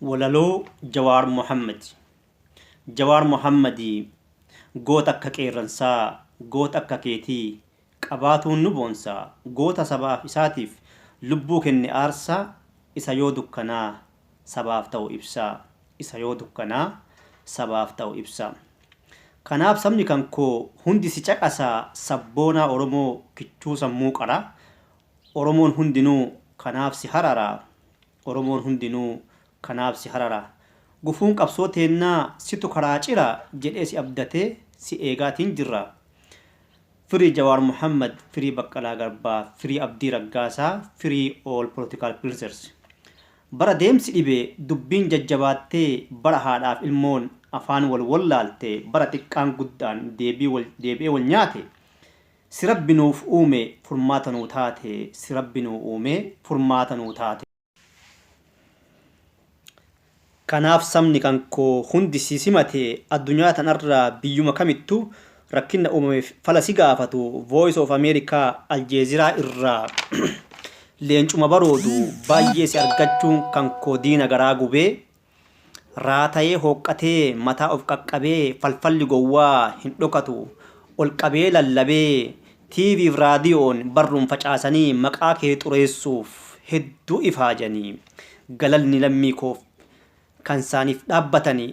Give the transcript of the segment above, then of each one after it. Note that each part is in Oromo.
walaloo Jawaar Muhammadii goota akka qeerransaa goota akka keetii qabaatuun nu boonsaa goota sabaaf isaatiif lubbuu kenne aarsaa isa yoo dukkanaa sabaaf ta'u ibsaa kanaaf sabni kan koo hundi si caqasaa sabboonaa Oromoo kichuu sammuu qara Oromoon hundinuu kanaaf si hararaa gufuun qabsoo teennaa situ karaa cira jedhee si abdatee si eegaatiin jirra firii Jawaar Muhammad firii Baqqalaa Garbaa firii Abdii Raggaasaa firii all political prisoners bara deemsi dhibee dubbiin jajjabaattee bara haadhaaf ilmoon afaan wal wallaaltee bara xiqqaan guddaan deebi'ee wal nyaate si rabbi nuuf uume furmaata nuu taate kanaaf sabni kan koo hundi si simate addunyaa tanarraa biyyuma kamittu rakkina uumameef fala si gaafatu Voice of America Aljeeziraa irraa leencuma baroodu baay'ee si argachuun kan koo diina garaa gubee raatayee hooqqatee mataa of qaqqabee falfalli gowwaa hin dhokatu ol qabee lallabee TV fi raadiyoon barruun facaasanii maqaa kee xureessuuf hedduu ifaajanii galalni lammii koof kan isaaniif dhaabbatanii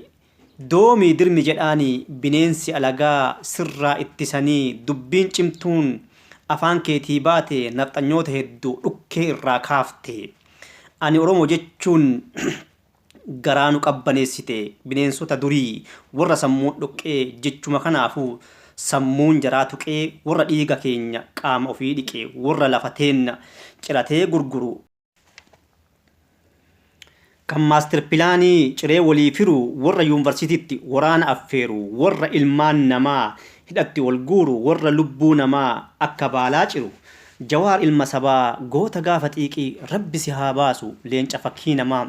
doomii dirmi jedhaanii bineensi alagaa sirraa ittisanii dubbiin cimtuun afaan keetii baate nafxanyoota hedduu dhukkee irraa kaafte ani Oromoo jechuun garaa nu qabbaneessite bineensota durii warra sammuun dhoqqee jechuma kanaafuu sammuun jaraa tuqee warra dhiiga keenya qaama ofii dhiqee warra lafa teenna ciratee gurguru kan maaster pilaanii ciree walii firu warra yuunivarsiitiitti waraana affeeru warra ilmaan namaa hidhatti wal guuru warra lubbuu namaa akka baalaa ciru Jawaar ilma sabaa goota gaafa xiiqii rabbi si haa baasu leenca fakkii namaa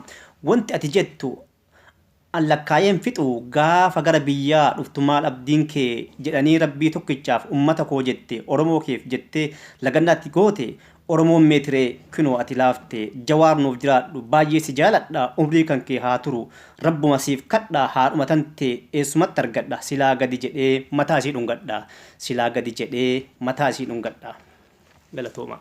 wanti ati jettu allakkaayeen fixu gaafa gara biyyaa dhuftu maal abdiin kee jedhanii rabbii tokkichaaf ummata koo jette Oromoo keef jette lagannaatti goote Oromoon meetiree kunoo ati laafte Jawaar nuuf jiraadhu baay'ee si jaaladha umrii kan kee haa turu rabbuma siif kadha haadhuma tante eessumatti argadha silaa gadi jedhee mataa isii dhungadha galatooma